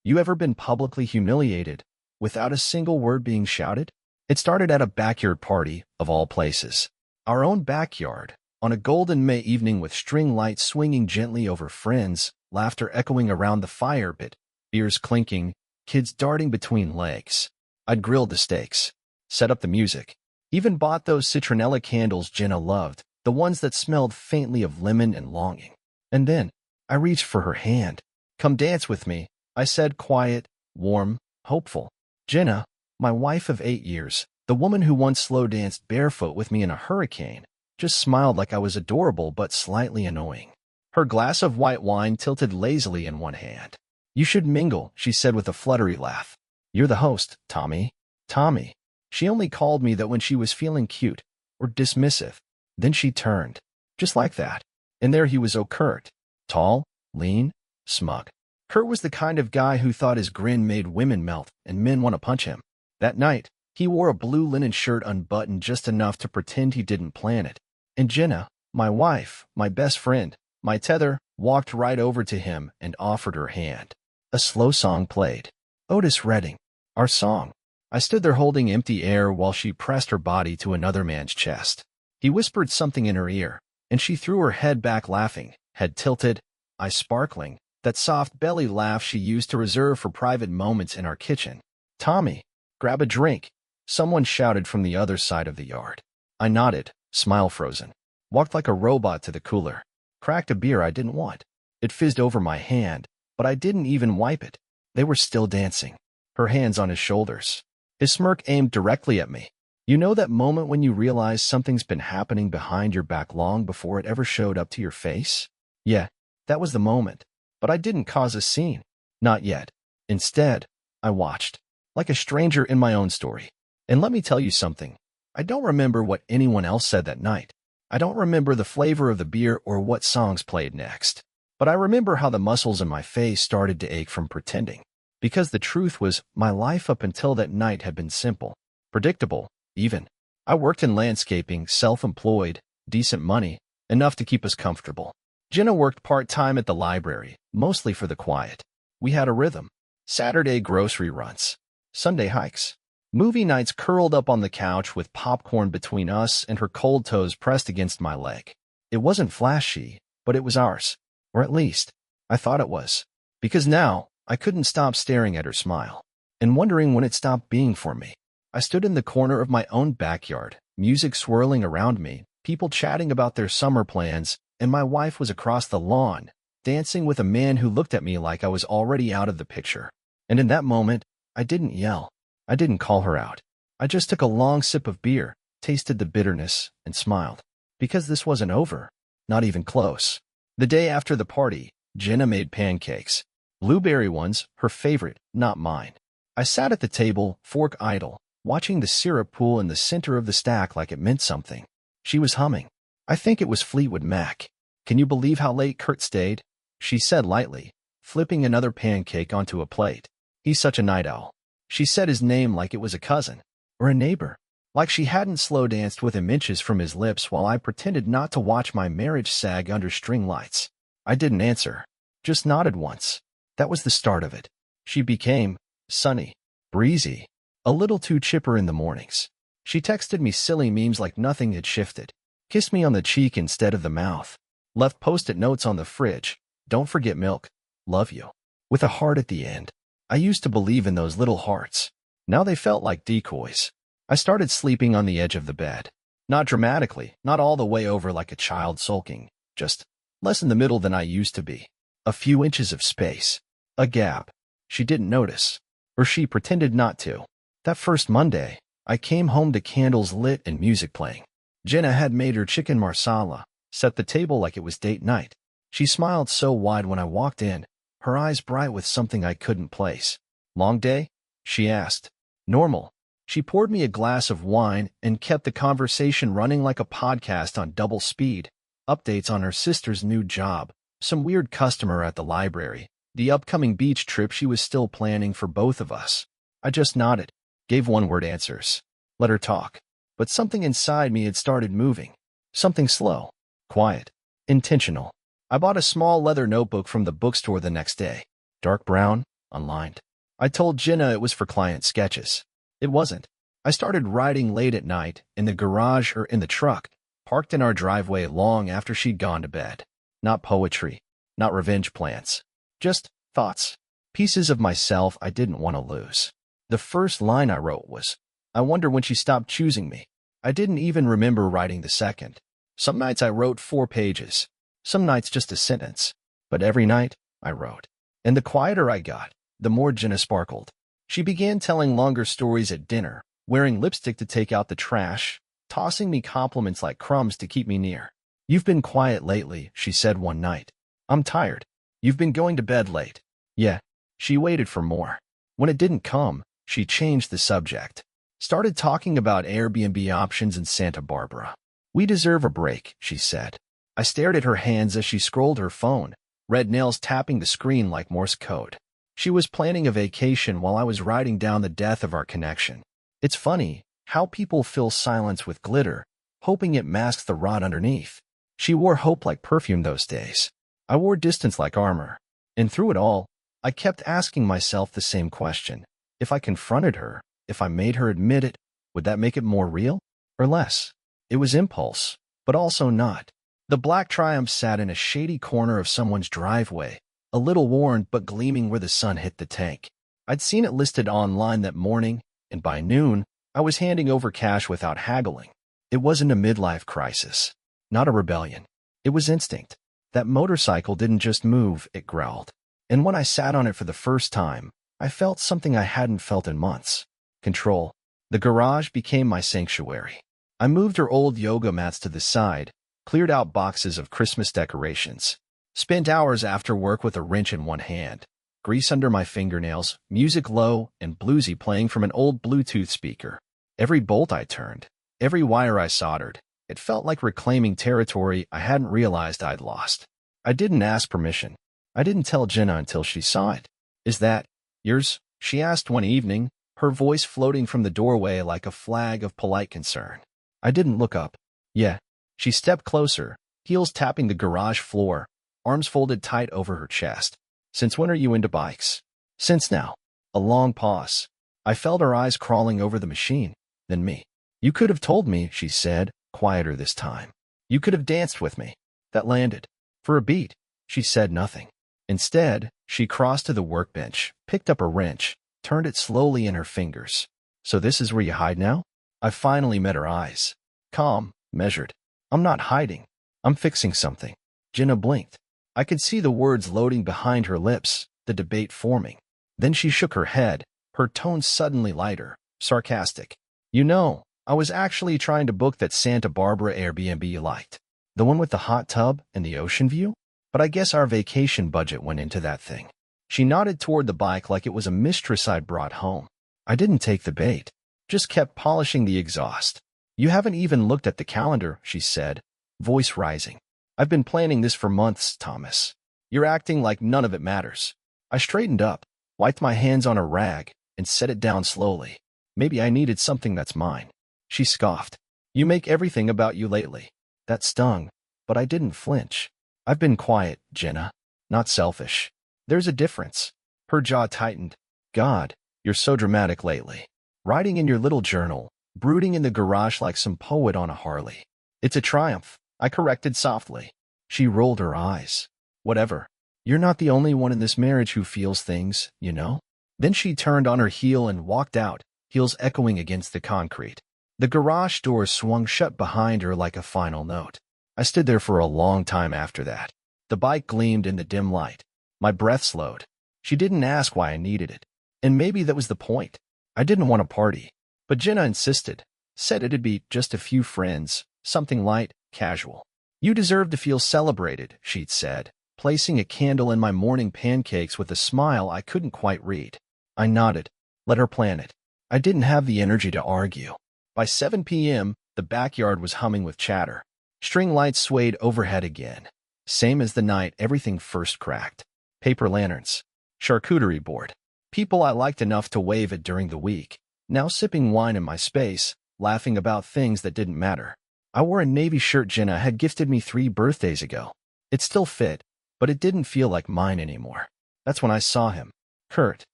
You ever been publicly humiliated without a single word being shouted? It started at a backyard party, of all places. Our own backyard, on a golden May evening with string lights swinging gently over friends, laughter echoing around the fire pit, beers clinking, kids darting between legs. I'd grilled the steaks, set up the music, even bought those citronella candles Jenna loved, the ones that smelled faintly of lemon and longing. And then, I reached for her hand. "Come dance with me," I said, quiet, warm, hopeful. Jenna, my wife of 8 years, the woman who once slow danced barefoot with me in a hurricane, just smiled like I was adorable but slightly annoying. Her glass of white wine tilted lazily in one hand. "You should mingle," she said with a fluttery laugh. "You're the host, Tommy." Tommy. She only called me that when she was feeling cute or dismissive. Then she turned. Just like that. And there he was, Kurt. Tall, lean, smug. Kurt was the kind of guy who thought his grin made women melt and men want to punch him. That night, he wore a blue linen shirt unbuttoned just enough to pretend he didn't plan it. And Jenna, my wife, my best friend, my tether, walked right over to him and offered her hand. A slow song played. Otis Redding. Our song. I stood there holding empty air while she pressed her body to another man's chest. He whispered something in her ear, and she threw her head back laughing, head tilted, eyes sparkling, that soft belly laugh she used to reserve for private moments in our kitchen. "Tommy, grab a drink," someone shouted from the other side of the yard. I nodded, smile frozen, walked like a robot to the cooler, cracked a beer I didn't want. It fizzed over my hand, but I didn't even wipe it. They were still dancing, her hands on his shoulders. His smirk aimed directly at me. You know that moment when you realize something's been happening behind your back long before it ever showed up to your face? Yeah, that was the moment. But I didn't cause a scene. Not yet. Instead, I watched, like a stranger in my own story. And let me tell you something. I don't remember what anyone else said that night. I don't remember the flavor of the beer or what songs played next. But I remember how the muscles in my face started to ache from pretending. Because the truth was, my life up until that night had been simple, predictable, even. I worked in landscaping, self-employed, decent money, enough to keep us comfortable. Jenna worked part-time at the library, mostly for the quiet. We had a rhythm. Saturday grocery runs. Sunday hikes. Movie nights curled up on the couch with popcorn between us and her cold toes pressed against my leg. It wasn't flashy, but it was ours. Or at least, I thought it was. Because now, I couldn't stop staring at her smile and wondering when it stopped being for me. I stood in the corner of my own backyard, music swirling around me, people chatting about their summer plans, and my wife was across the lawn, dancing with a man who looked at me like I was already out of the picture. And in that moment, I didn't yell. I didn't call her out. I just took a long sip of beer, tasted the bitterness, and smiled. Because this wasn't over. Not even close. The day after the party, Jenna made pancakes. Blueberry ones, her favorite, not mine. I sat at the table, fork idle, watching the syrup pool in the center of the stack like it meant something. She was humming. I think it was Fleetwood Mac. "Can you believe how late Kurt stayed?" she said lightly, flipping another pancake onto a plate. "He's such a night owl." She said his name like it was a cousin or a neighbor, like she hadn't slow danced with him inches from his lips while I pretended not to watch my marriage sag under string lights. I didn't answer, just nodded once. That was the start of it. She became sunny, breezy, a little too chipper in the mornings. She texted me silly memes like nothing had shifted, kissed me on the cheek instead of the mouth, left post-it notes on the fridge, "Don't forget milk, love you," with a heart at the end. I used to believe in those little hearts. Now they felt like decoys. I started sleeping on the edge of the bed. Not dramatically, not all the way over like a child sulking, just less in the middle than I used to be. A few inches of space. A gap. She didn't notice. Or she pretended not to. That first Monday, I came home to candles lit and music playing. Jenna had made her chicken marsala, set the table like it was date night. She smiled so wide when I walked in, her eyes bright with something I couldn't place. "Long day?" she asked. "Normal." She poured me a glass of wine and kept the conversation running like a podcast on double speed. Updates on her sister's new job, some weird customer at the library, the upcoming beach trip she was still planning for both of us. I just nodded, gave one-word answers, let her talk. But something inside me had started moving. Something slow, quiet, intentional. I bought a small leather notebook from the bookstore the next day. Dark brown, unlined. I told Jenna it was for client sketches. It wasn't. I started writing late at night, in the garage or in the truck, parked in our driveway long after she'd gone to bed. Not poetry, not revenge plans. Just thoughts. Pieces of myself I didn't want to lose. The first line I wrote was, "I wonder when she stopped choosing me." I didn't even remember writing the second. Some nights I wrote 4 pages. Some nights just a sentence. But every night, I wrote. And the quieter I got, the more Jenna sparkled. She began telling longer stories at dinner, wearing lipstick to take out the trash, tossing me compliments like crumbs to keep me near. "You've been quiet lately," she said one night. "I'm tired. You've been going to bed late." Yeah. She waited for more. When it didn't come, she changed the subject. Started talking about Airbnb options in Santa Barbara. "We deserve a break," she said. I stared at her hands as she scrolled her phone, red nails tapping the screen like Morse code. She was planning a vacation while I was writing down the death of our connection. It's funny how people fill silence with glitter, hoping it masks the rot underneath. She wore hope like perfume those days. I wore distance like armor. And through it all, I kept asking myself the same question. If I confronted her, if I made her admit it, would that make it more real or less? It was impulse, but also not. The black Triumph sat in a shady corner of someone's driveway, a little worn but gleaming where the sun hit the tank. I'd seen it listed online that morning, and by noon, I was handing over cash without haggling. It wasn't a midlife crisis, not a rebellion. It was instinct. That motorcycle didn't just move, it growled. And when I sat on it for the first time, I felt something I hadn't felt in months. Control. The garage became my sanctuary. I moved her old yoga mats to the side, cleared out boxes of Christmas decorations, spent hours after work with a wrench in one hand, grease under my fingernails, music low and bluesy playing from an old Bluetooth speaker. Every bolt I turned, every wire I soldered, it felt like reclaiming territory I hadn't realized I'd lost. I didn't ask permission. I didn't tell Jenna until she saw it. "Is that yours?" she asked one evening, her voice floating from the doorway like a flag of polite concern. I didn't look up. "Yeah." She stepped closer, heels tapping the garage floor, arms folded tight over her chest. "Since when are you into bikes?" "Since now." A long pause. I felt her eyes crawling over the machine, then me. "You could have told me," she said, quieter this time. "You could have danced with me." That landed. For a beat, she said nothing. Instead, she crossed to the workbench, picked up a wrench, turned it slowly in her fingers. "So this is where you hide now?" I finally met her eyes. Calm, measured. "I'm not hiding. I'm fixing something." Jenna blinked. I could see the words loading behind her lips, the debate forming. Then she shook her head, her tone suddenly lighter, sarcastic. "You know, I was actually trying to book that Santa Barbara Airbnb you liked. The one with the hot tub and the ocean view? But I guess our vacation budget went into that thing." She nodded toward the bike like it was a mistress I'd brought home. I didn't take the bait, just kept polishing the exhaust. "You haven't even looked at the calendar," she said, voice rising. "I've been planning this for months, Thomas. You're acting like none of it matters." I straightened up, wiped my hands on a rag, and set it down slowly. "Maybe I needed something that's mine." She scoffed. "You make everything about you lately." That stung, but I didn't flinch. "I've been quiet, Jenna. Not selfish. There's a difference." Her jaw tightened. "God, you're so dramatic lately. Writing in your little journal, brooding in the garage like some poet on a Harley." "It's a triumph," I corrected softly. She rolled her eyes. "Whatever. You're not the only one in this marriage who feels things, you know?" Then she turned on her heel and walked out, heels echoing against the concrete. The garage door swung shut behind her like a final note. I stood there for a long time after that. The bike gleamed in the dim light. My breath slowed. She didn't ask why I needed it. And maybe that was the point. I didn't want a party. But Jenna insisted. Said it'd be just a few friends, something light, casual. "You deserve to feel celebrated," she'd said, placing a candle in my morning pancakes with a smile I couldn't quite read. I nodded. Let her plan it. I didn't have the energy to argue. By 7 p.m., the backyard was humming with chatter. String lights swayed overhead again. Same as the night everything first cracked. Paper lanterns. Charcuterie board. People I liked enough to wave at during the week, now sipping wine in my space, laughing about things that didn't matter. I wore a navy shirt Jenna had gifted me 3 birthdays ago. It still fit, but it didn't feel like mine anymore. That's when I saw him. Kurt,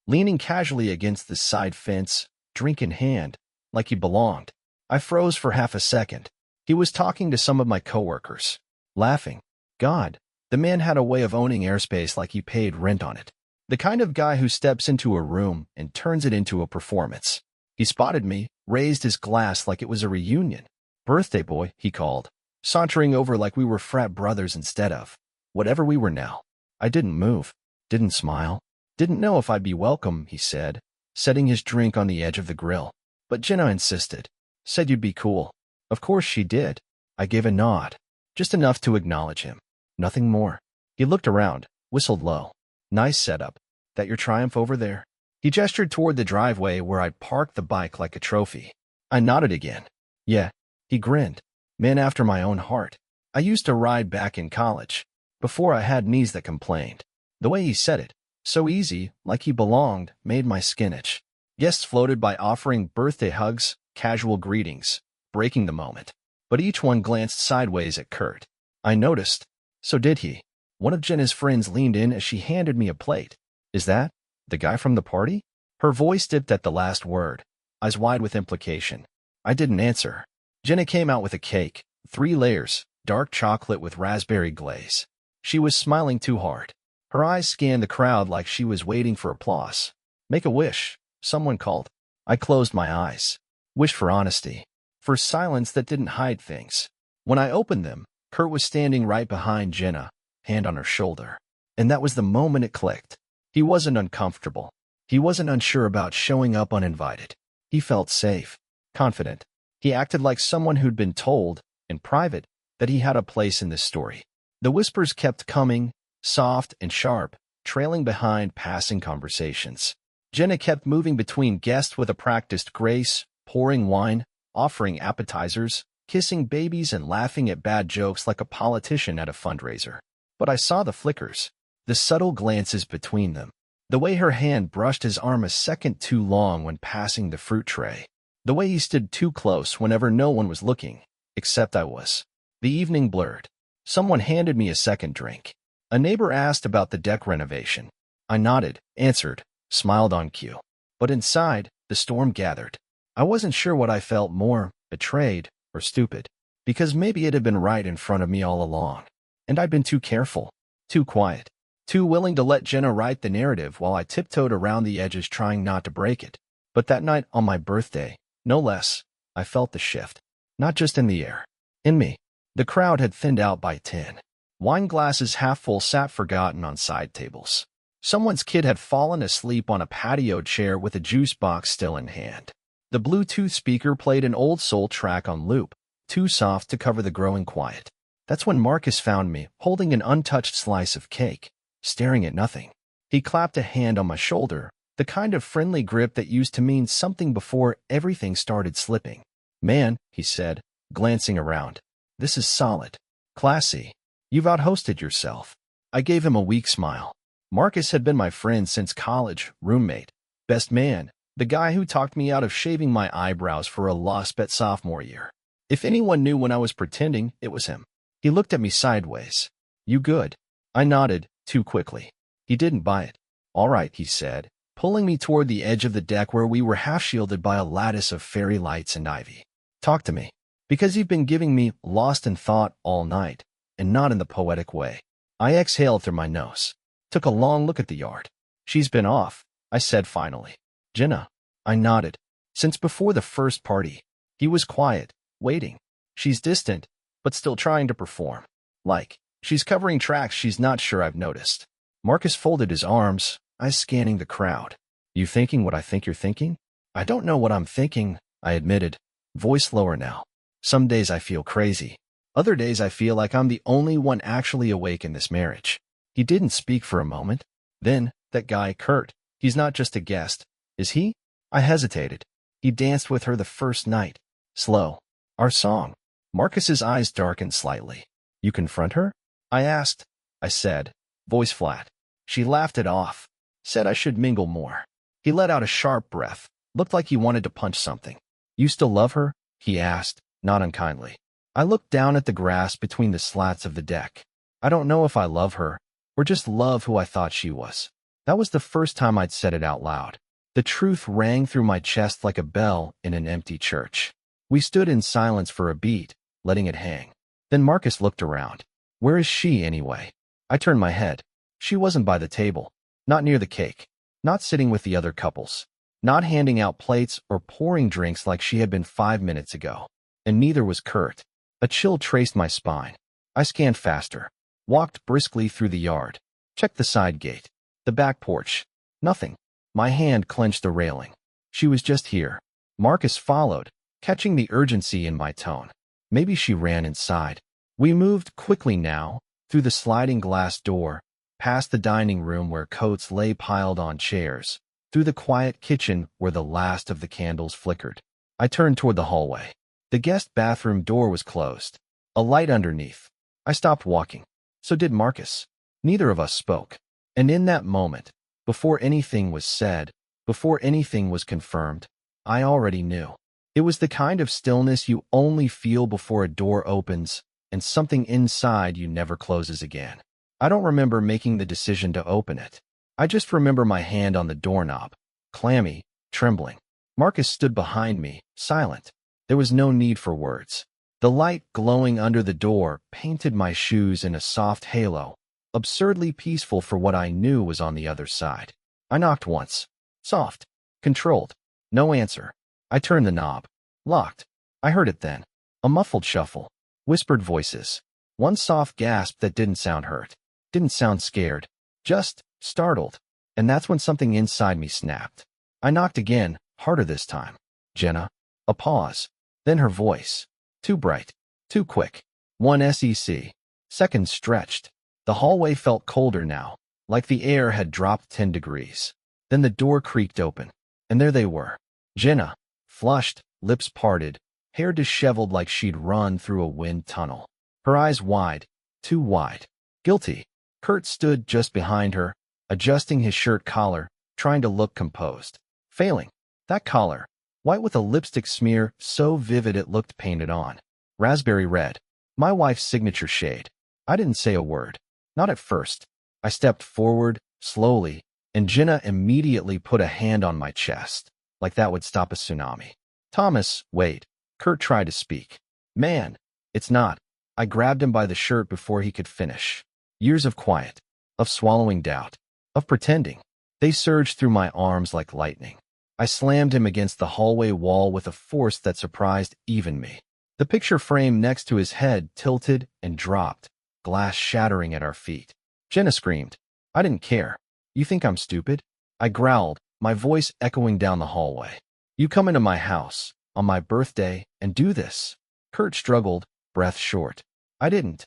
leaning casually against the side fence, drink in hand, like he belonged. I froze for half a second. He was talking to some of my coworkers. Laughing. God, the man had a way of owning airspace like he paid rent on it. The kind of guy who steps into a room and turns it into a performance. He spotted me, raised his glass like it was a reunion. Birthday boy, he called, sauntering over like we were frat brothers instead of whatever we were now. I didn't move, didn't smile, didn't know if I'd be welcome, he said, setting his drink on the edge of the grill. But Jenna insisted. Said you'd be cool. Of course she did. I gave a nod, just enough to acknowledge him. Nothing more. He looked around, whistled low. Nice setup. That your Triumph over there? He gestured toward the driveway where I'd parked the bike like a trophy. I nodded again. Yeah. He grinned. Man after my own heart. I used to ride back in college, before I had knees that complained. The way he said it, so easy, like he belonged, made my skin itch. Guests floated by offering birthday hugs, casual greetings, breaking the moment. But each one glanced sideways at Kurt. I noticed. So did he. One of Jenna's friends leaned in as she handed me a plate. Is that the guy from the party? Her voice dipped at the last word, eyes wide with implication. I didn't answer. Jenna came out with a cake, 3 layers, dark chocolate with raspberry glaze. She was smiling too hard. Her eyes scanned the crowd like she was waiting for applause. Make a wish, someone called. I closed my eyes. Wished for honesty. For silence that didn't hide things. When I opened them, Kurt was standing right behind Jenna, hand on her shoulder. And that was the moment it clicked. He wasn't uncomfortable. He wasn't unsure about showing up uninvited. He felt safe, confident. He acted like someone who'd been told, in private, that he had a place in this story. The whispers kept coming, soft and sharp, trailing behind passing conversations. Jenna kept moving between guests with a practiced grace, pouring wine, offering appetizers, kissing babies and laughing at bad jokes like a politician at a fundraiser. But I saw the flickers, the subtle glances between them, the way her hand brushed his arm a second too long when passing the fruit tray, the way he stood too close whenever no one was looking, except I was. The evening blurred. Someone handed me a second drink. A neighbor asked about the deck renovation. I nodded, answered, smiled on cue. But inside, the storm gathered. I wasn't sure what I felt more, betrayed or stupid, because maybe it had been right in front of me all along. And I'd been too careful, too quiet, too willing to let Jenna write the narrative while I tiptoed around the edges trying not to break it. But that night on my birthday, no less, I felt the shift. Not just in the air. In me. The crowd had thinned out by 10. Wine glasses half full sat forgotten on side tables. Someone's kid had fallen asleep on a patio chair with a juice box still in hand. The Bluetooth speaker played an old soul track on loop, too soft to cover the growing quiet. That's when Marcus found me, holding an untouched slice of cake, staring at nothing. He clapped a hand on my shoulder, the kind of friendly grip that used to mean something before everything started slipping. Man, he said, glancing around. This is solid. Classy. You've out-hosted yourself. I gave him a weak smile. Marcus had been my friend since college, roommate, best man, the guy who talked me out of shaving my eyebrows for a lost bet sophomore year. If anyone knew when I was pretending, it was him. He looked at me sideways. You good? I nodded, too quickly. He didn't buy it. All right, he said, pulling me toward the edge of the deck where we were half-shielded by a lattice of fairy lights and ivy. Talk to me. Because you've been giving me lost in thought all night, and not in the poetic way. I exhaled through my nose. Took a long look at the yard. She's been off, I said finally. Jenna. I nodded. Since before the first party. He was quiet, waiting. She's distant, but still trying to perform. Like, she's covering tracks she's not sure I've noticed. Marcus folded his arms, eyes scanning the crowd. You thinking what I think you're thinking? I don't know what I'm thinking, I admitted, voice lower now. Some days I feel crazy. Other days I feel like I'm the only one actually awake in this marriage. He didn't speak for a moment. Then, that guy, Kurt, he's not just a guest, is he? I hesitated. He danced with her the first night. Slow. Our song. Marcus's eyes darkened slightly. You confront her? I asked. I said, voice flat. She laughed it off. Said I should mingle more. He let out a sharp breath. Looked like he wanted to punch something. You still love her? He asked, not unkindly. I looked down at the grass between the slats of the deck. I don't know if I love her, or just love who I thought she was. That was the first time I'd said it out loud. The truth rang through my chest like a bell in an empty church. We stood in silence for a beat, letting it hang. Then Marcus looked around. Where is she, anyway? I turned my head. She wasn't by the table. Not near the cake. Not sitting with the other couples. Not handing out plates or pouring drinks like she had been 5 minutes ago. And neither was Kurt. A chill traced my spine. I scanned faster. Walked briskly through the yard. Checked the side gate. The back porch. Nothing. My hand clenched the railing. She was just here. Marcus followed, catching the urgency in my tone. Maybe she ran inside. We moved quickly now, through the sliding glass door, past the dining room where coats lay piled on chairs, through the quiet kitchen where the last of the candles flickered. I turned toward the hallway. The guest bathroom door was closed. A light underneath. I stopped walking. So did Marcus. Neither of us spoke. And in that moment, before anything was said, before anything was confirmed, I already knew. It was the kind of stillness you only feel before a door opens and something inside you never closes again. I don't remember making the decision to open it. I just remember my hand on the doorknob, clammy, trembling. Marcus stood behind me, silent. There was no need for words. The light glowing under the door painted my shoes in a soft halo, absurdly peaceful for what I knew was on the other side. I knocked once. Soft. Controlled. No answer. I turned the knob. Locked. I heard it then. A muffled shuffle. Whispered voices. One soft gasp that didn't sound hurt. Didn't sound scared. Just startled. And that's when something inside me snapped. I knocked again, harder this time. Jenna. A pause. Then her voice. Too bright. Too quick. 1 sec. Seconds stretched. The hallway felt colder now, like the air had dropped 10 degrees. Then the door creaked open. And there they were. Jenna. Flushed, lips parted, hair disheveled like she'd run through a wind tunnel. Her eyes wide, too wide. Guilty. Kurt stood just behind her, adjusting his shirt collar, trying to look composed. Failing. That collar, white with a lipstick smear so vivid it looked painted on. Raspberry red. My wife's signature shade. I didn't say a word. Not at first. I stepped forward, slowly, and Jenna immediately put a hand on my chest, like that would stop a tsunami. Thomas, wait. Kurt tried to speak. Man, it's not. I grabbed him by the shirt before he could finish. Years of quiet, of swallowing doubt, of pretending. They surged through my arms like lightning. I slammed him against the hallway wall with a force that surprised even me. The picture frame next to his head tilted and dropped, glass shattering at our feet. Jenna screamed. I didn't care. You think I'm stupid? I growled, my voice echoing down the hallway. You come into my house, on my birthday, and do this. Kurt struggled, breath short. I didn't.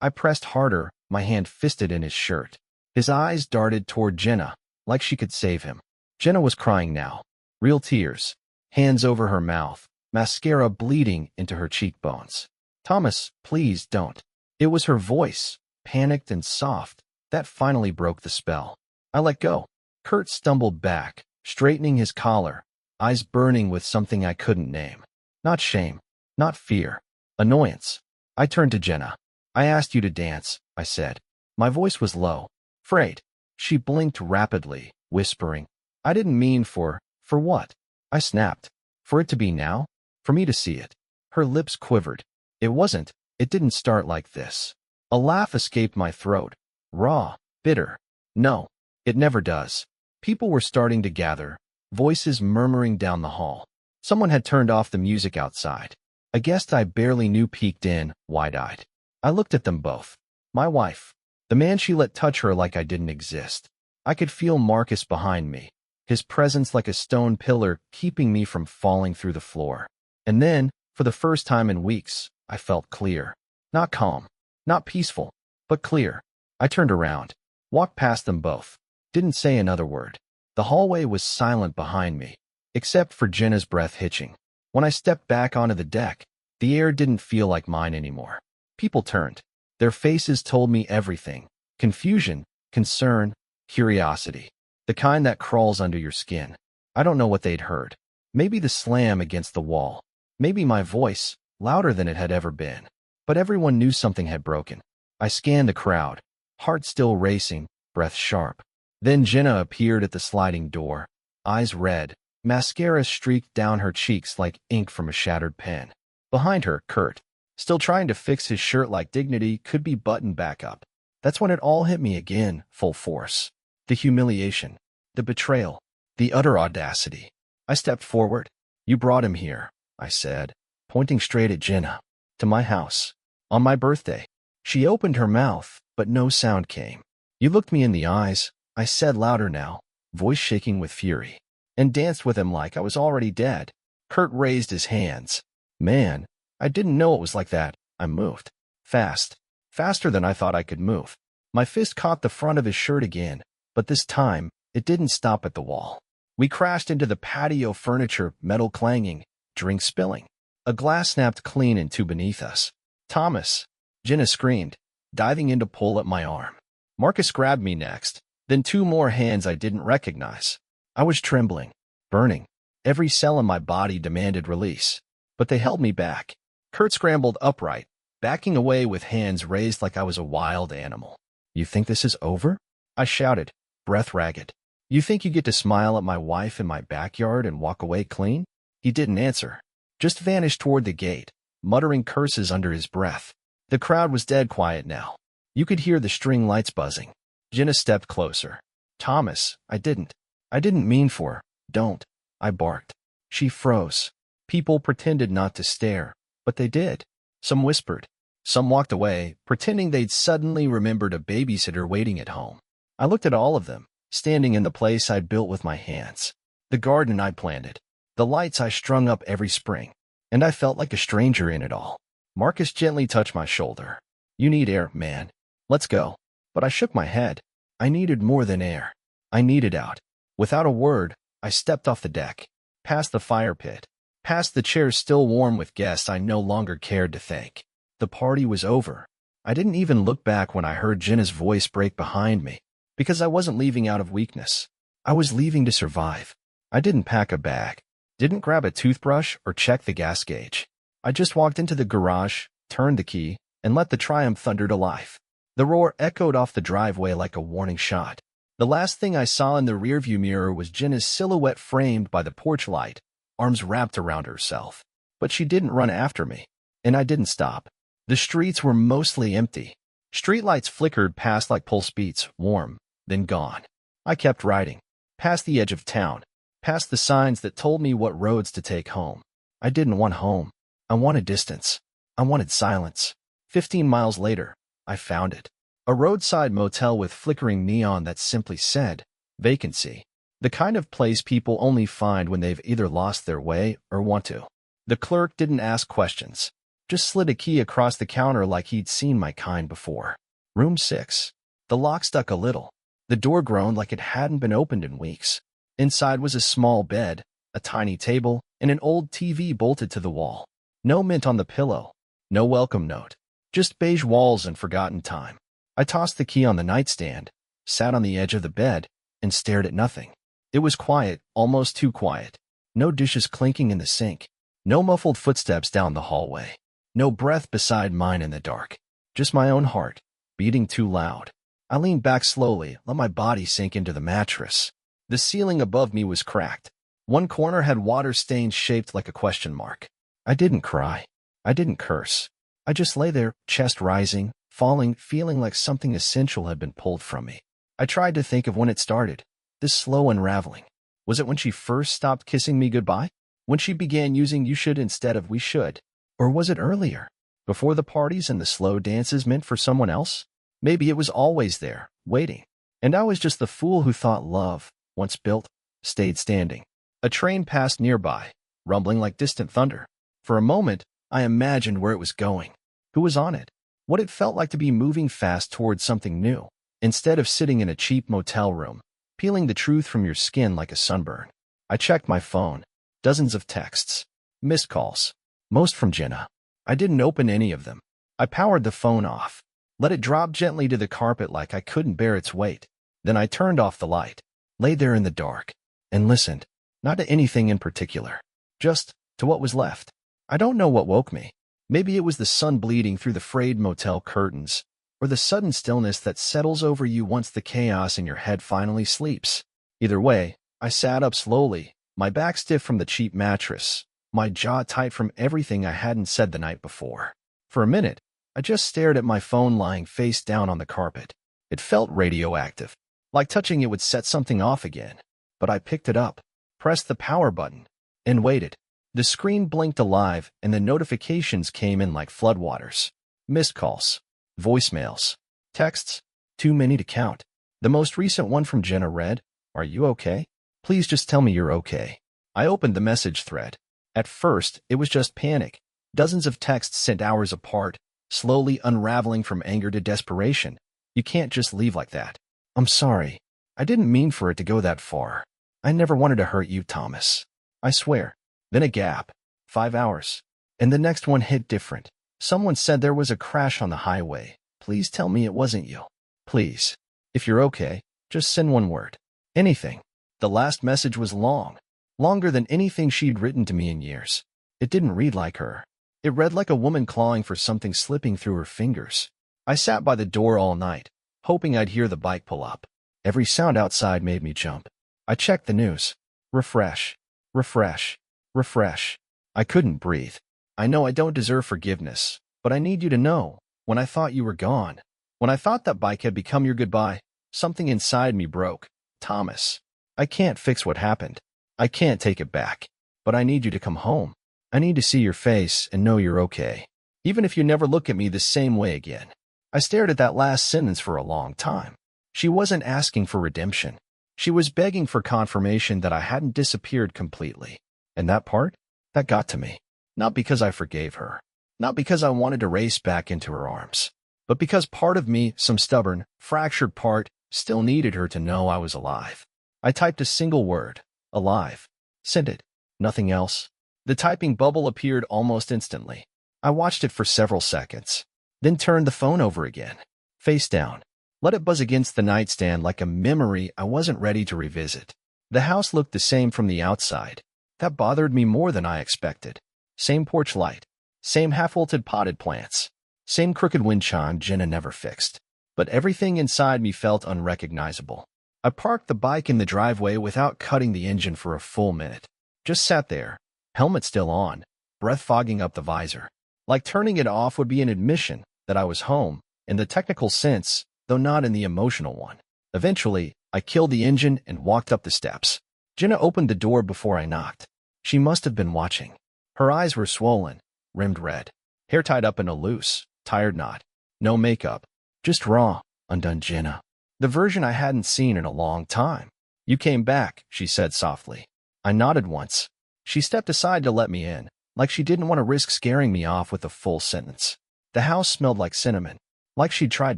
I pressed harder, my hand fisted in his shirt. His eyes darted toward Jenna, like she could save him. Jenna was crying now. Real tears. Hands over her mouth, mascara bleeding into her cheekbones. Thomas, please don't. It was her voice, panicked and soft, that finally broke the spell. I let go. Kurt stumbled back, straightening his collar, eyes burning with something I couldn't name. Not shame, not fear, annoyance. I turned to Jenna. I asked you to dance, I said. My voice was low, frayed. She blinked rapidly, whispering. I didn't mean for what? I snapped. For it to be now? For me to see it? Her lips quivered. It didn't start like this. A laugh escaped my throat. Raw, bitter. No, it never does. People were starting to gather, voices murmuring down the hall. Someone had turned off the music outside. A guest I barely knew peeked in, wide-eyed. I looked at them both. My wife. The man she let touch her like I didn't exist. I could feel Marcus behind me, his presence like a stone pillar keeping me from falling through the floor. And then, for the first time in weeks, I felt clear. Not calm, not peaceful, but clear. I turned around, walked past them both, didn't say another word. The hallway was silent behind me, except for Jenna's breath hitching. When I stepped back onto the deck, the air didn't feel like mine anymore. People turned. Their faces told me everything. Confusion, concern, curiosity. The kind that crawls under your skin. I don't know what they'd heard. Maybe the slam against the wall. Maybe my voice, louder than it had ever been. But everyone knew something had broken. I scanned the crowd, heart still racing, breath sharp. Then Jenna appeared at the sliding door, eyes red, mascara streaked down her cheeks like ink from a shattered pen. Behind her, Kurt, still trying to fix his shirt like dignity could be buttoned back up. That's when it all hit me again, full force. The humiliation, the betrayal, the utter audacity. I stepped forward. You brought him here, I said, pointing straight at Jenna. To my house. On my birthday. She opened her mouth, but no sound came. You looked me in the eyes, I said louder now, voice shaking with fury, and danced with him like I was already dead. Kurt raised his hands. Man, I didn't know it was like that. I moved. Fast. Faster than I thought I could move. My fist caught the front of his shirt again, but this time, it didn't stop at the wall. We crashed into the patio furniture, metal clanging, drink spilling. A glass snapped clean in two beneath us. Thomas, Jenna screamed, diving in to pull at my arm. Marcus grabbed me next, then two more hands I didn't recognize. I was trembling, burning. Every cell in my body demanded release, but they held me back. Kurt scrambled upright, backing away with hands raised like I was a wild animal. You think this is over? I shouted, breath ragged. You think you get to smile at my wife in my backyard and walk away clean? He didn't answer, just vanished toward the gate, muttering curses under his breath. The crowd was dead quiet now. You could hear the string lights buzzing. Jenna stepped closer. Thomas, I didn't mean for, don't, I barked. She froze. People pretended not to stare, but they did. Some whispered. Some walked away, pretending they'd suddenly remembered a babysitter waiting at home. I looked at all of them, standing in the place I'd built with my hands. The garden I planted. The lights I strung up every spring. And I felt like a stranger in it all. Marcus gently touched my shoulder. You need air, man. Let's go. But I shook my head. I needed more than air. I needed out. Without a word, I stepped off the deck, past the fire pit, past the chairs still warm with guests I no longer cared to thank. The party was over. I didn't even look back when I heard Jenna's voice break behind me, because I wasn't leaving out of weakness. I was leaving to survive. I didn't pack a bag, didn't grab a toothbrush or check the gas gauge. I just walked into the garage, turned the key, and let the Triumph thunder to life. The roar echoed off the driveway like a warning shot. The last thing I saw in the rearview mirror was Jenna's silhouette framed by the porch light, arms wrapped around herself. But she didn't run after me, and I didn't stop. The streets were mostly empty. Streetlights flickered past like pulse beats, warm, then gone. I kept riding, past the edge of town, past the signs that told me what roads to take home. I didn't want home. I wanted distance. I wanted silence. 15 miles later, I found it. A roadside motel with flickering neon that simply said, vacancy. The kind of place people only find when they've either lost their way or want to. The clerk didn't ask questions, just slid a key across the counter like he'd seen my kind before. Room 6. The lock stuck a little. The door groaned like it hadn't been opened in weeks. Inside was a small bed, a tiny table, and an old TV bolted to the wall. No mint on the pillow. No welcome note. Just beige walls and forgotten time. I tossed the key on the nightstand, sat on the edge of the bed, and stared at nothing. It was quiet, almost too quiet. No dishes clinking in the sink. No muffled footsteps down the hallway. No breath beside mine in the dark. Just my own heart, beating too loud. I leaned back slowly, let my body sink into the mattress. The ceiling above me was cracked. One corner had water stains shaped like a question mark. I didn't cry. I didn't curse. I just lay there, chest rising, falling, feeling like something essential had been pulled from me. I tried to think of when it started, this slow unraveling. Was it when she first stopped kissing me goodbye? When she began using you should instead of we should? Or was it earlier, before the parties and the slow dances meant for someone else? Maybe it was always there, waiting. And I was just the fool who thought love, once built, stayed standing. A train passed nearby, rumbling like distant thunder. For a moment, I imagined where it was going, who was on it, what it felt like to be moving fast towards something new, instead of sitting in a cheap motel room, peeling the truth from your skin like a sunburn. I checked my phone, dozens of texts, missed calls, most from Jenna. I didn't open any of them. I powered the phone off, let it drop gently to the carpet like I couldn't bear its weight. Then I turned off the light, lay there in the dark, and listened, not to anything in particular, just to what was left. I don't know what woke me. Maybe it was the sun bleeding through the frayed motel curtains, or the sudden stillness that settles over you once the chaos in your head finally sleeps. Either way, I sat up slowly, my back stiff from the cheap mattress, my jaw tight from everything I hadn't said the night before. For a minute, I just stared at my phone lying face down on the carpet. It felt radioactive, like touching it would set something off again. But I picked it up, pressed the power button, and waited. The screen blinked alive, and the notifications came in like floodwaters. Missed calls, voicemails, texts, too many to count. The most recent one from Jenna read, "Are you okay? Please just tell me you're okay." I opened the message thread. At first, it was just panic. Dozens of texts sent hours apart, slowly unraveling from anger to desperation. "You can't just leave like that. I'm sorry. I didn't mean for it to go that far. I never wanted to hurt you, Thomas. I swear." Then a gap. 5 hours. And the next one hit different. "Someone said there was a crash on the highway. Please tell me it wasn't you. Please. If you're okay, just send one word. Anything." The last message was long. Longer than anything she'd written to me in years. It didn't read like her. It read like a woman clawing for something slipping through her fingers. I sat by the door all night, hoping I'd hear the bike pull up. Every sound outside made me jump. I checked the news. Refresh. Refresh. Refresh. I couldn't breathe. "I know I don't deserve forgiveness, but I need you to know, when I thought you were gone, when I thought that bike had become your goodbye, something inside me broke. Thomas, I can't fix what happened. I can't take it back. But I need you to come home. I need to see your face and know you're okay. Even if you never look at me the same way again." I stared at that last sentence for a long time. She wasn't asking for redemption. She was begging for confirmation that I hadn't disappeared completely. And that part? That got to me. Not because I forgave her. Not because I wanted to race back into her arms. But because part of me, some stubborn, fractured part, still needed her to know I was alive. I typed a single word. Alive. Sent it. Nothing else. The typing bubble appeared almost instantly. I watched it for several seconds, then turned the phone over again. Face down. Let it buzz against the nightstand like a memory I wasn't ready to revisit. The house looked the same from the outside. That bothered me more than I expected. Same porch light. Same half-wilted potted plants. Same crooked wind chime Jenna never fixed. But everything inside me felt unrecognizable. I parked the bike in the driveway without cutting the engine for a full minute. Just sat there, helmet still on, breath fogging up the visor. Like turning it off would be an admission that I was home, in the technical sense, though not in the emotional one. Eventually, I killed the engine and walked up the steps. Jenna opened the door before I knocked. She must have been watching. Her eyes were swollen, rimmed red, hair tied up in a loose, tired knot. No makeup, just raw, undone Jenna. The version I hadn't seen in a long time. "You came back," she said softly. I nodded once. She stepped aside to let me in, like she didn't want to risk scaring me off with a full sentence. The house smelled like cinnamon, like she'd tried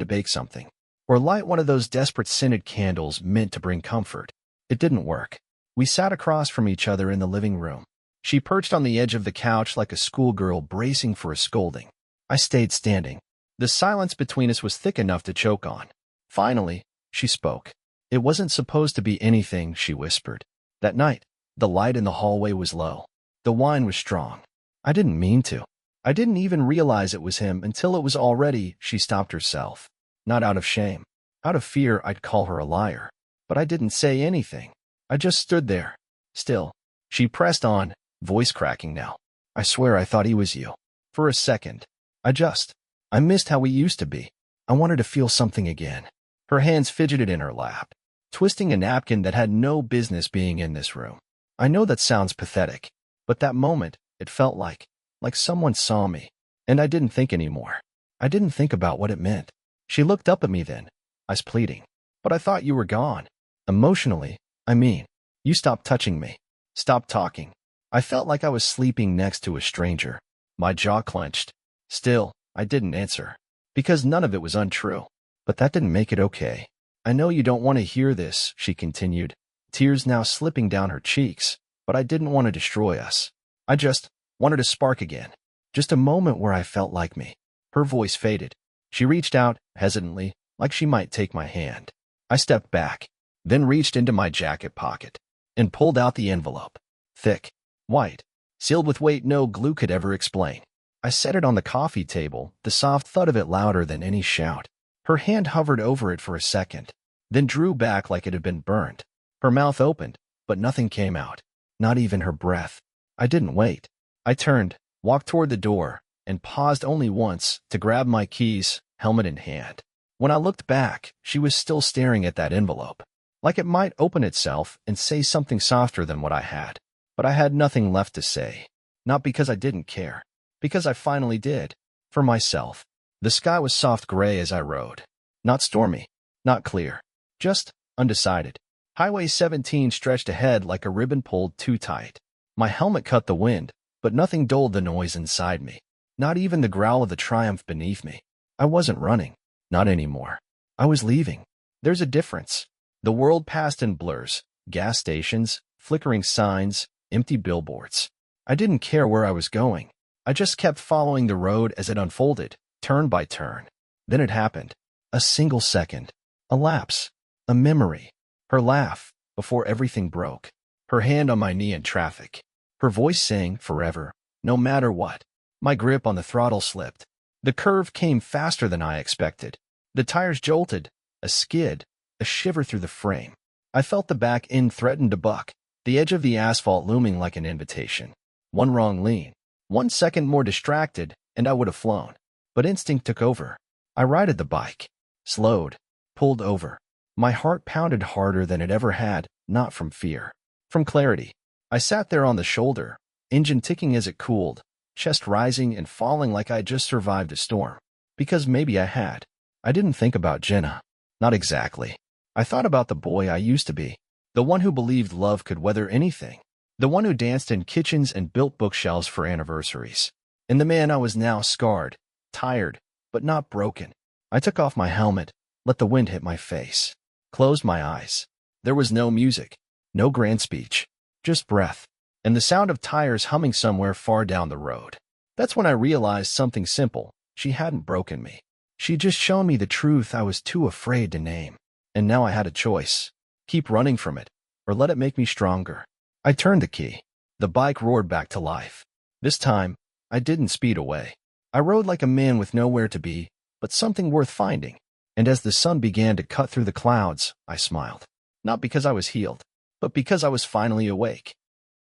to bake something, or light one of those desperate scented candles meant to bring comfort. It didn't work. We sat across from each other in the living room. She perched on the edge of the couch like a schoolgirl bracing for a scolding. I stayed standing. The silence between us was thick enough to choke on. Finally, she spoke. "It wasn't supposed to be anything," she whispered. "That night, the light in the hallway was low. The wine was strong. I didn't mean to. I didn't even realize it was him until it was already." She stopped herself. Not out of shame. Out of fear I'd call her a liar. But I didn't say anything. I just stood there. Still. She pressed on, voice cracking now. "I swear I thought he was you. For a second. I missed how we used to be. I wanted to feel something again." Her hands fidgeted in her lap, twisting a napkin that had no business being in this room. I know that sounds pathetic, but that moment, it felt like someone saw me. And I didn't think anymore. I didn't think about what it meant. She looked up at me then, eyes pleading. "But I thought you were gone. Emotionally, I mean. You stopped touching me. Stopped talking." I felt like I was sleeping next to a stranger. My jaw clenched. Still, I didn't answer. Because none of it was untrue. But that didn't make it okay. "I know you don't want to hear this," she continued, tears now slipping down her cheeks, "but I didn't want to destroy us. I just wanted a spark again. Just a moment where I felt like me." Her voice faded. She reached out, hesitantly, like she might take my hand. I stepped back, then reached into my jacket pocket, and pulled out the envelope. Thick, white, sealed with weight no glue could ever explain. I set it on the coffee table, the soft thud of it louder than any shout. Her hand hovered over it for a second, then drew back like it had been burned. Her mouth opened, but nothing came out, not even her breath. I didn't wait. I turned, walked toward the door, and paused only once to grab my keys, helmet in hand. When I looked back, she was still staring at that envelope, like it might open itself and say something softer than what I had. But I had nothing left to say. Not because I didn't care, because I finally did. For myself. The sky was soft gray as I rode. Not stormy, not clear, just undecided. Highway 17 stretched ahead like a ribbon pulled too tight. My helmet cut the wind, but nothing dulled the noise inside me. Not even the growl of the Triumph beneath me. I wasn't running. Not anymore. I was leaving. There's a difference. The world passed in blurs, gas stations, flickering signs, empty billboards. I didn't care where I was going. I just kept following the road as it unfolded, turn by turn. Then it happened. A single second. A lapse. A memory. Her laugh, before everything broke. Her hand on my knee in traffic. Her voice saying, forever, no matter what. My grip on the throttle slipped. The curve came faster than I expected. The tires jolted, a skid, a shiver through the frame. I felt the back end threaten to buck, the edge of the asphalt looming like an invitation. One wrong lean, 1 second more distracted, and I would have flown. But instinct took over. I righted the bike, slowed, pulled over. My heart pounded harder than it ever had, not from fear, from clarity. I sat there on the shoulder, engine ticking as it cooled, chest rising and falling like I'd just survived a storm. Because maybe I had. I didn't think about Jenna. Not exactly. I thought about the boy I used to be. The one who believed love could weather anything. The one who danced in kitchens and built bookshelves for anniversaries. And the man I was now, scarred, tired, but not broken. I took off my helmet, let the wind hit my face. Closed my eyes. There was no music, no grand speech, just breath, and the sound of tires humming somewhere far down the road. That's when I realized something simple. She hadn't broken me. She'd just shown me the truth I was too afraid to name. And now I had a choice. Keep running from it, or let it make me stronger. I turned the key. The bike roared back to life. This time, I didn't speed away. I rode like a man with nowhere to be, but something worth finding. And as the sun began to cut through the clouds, I smiled. Not because I was healed, but because I was finally awake.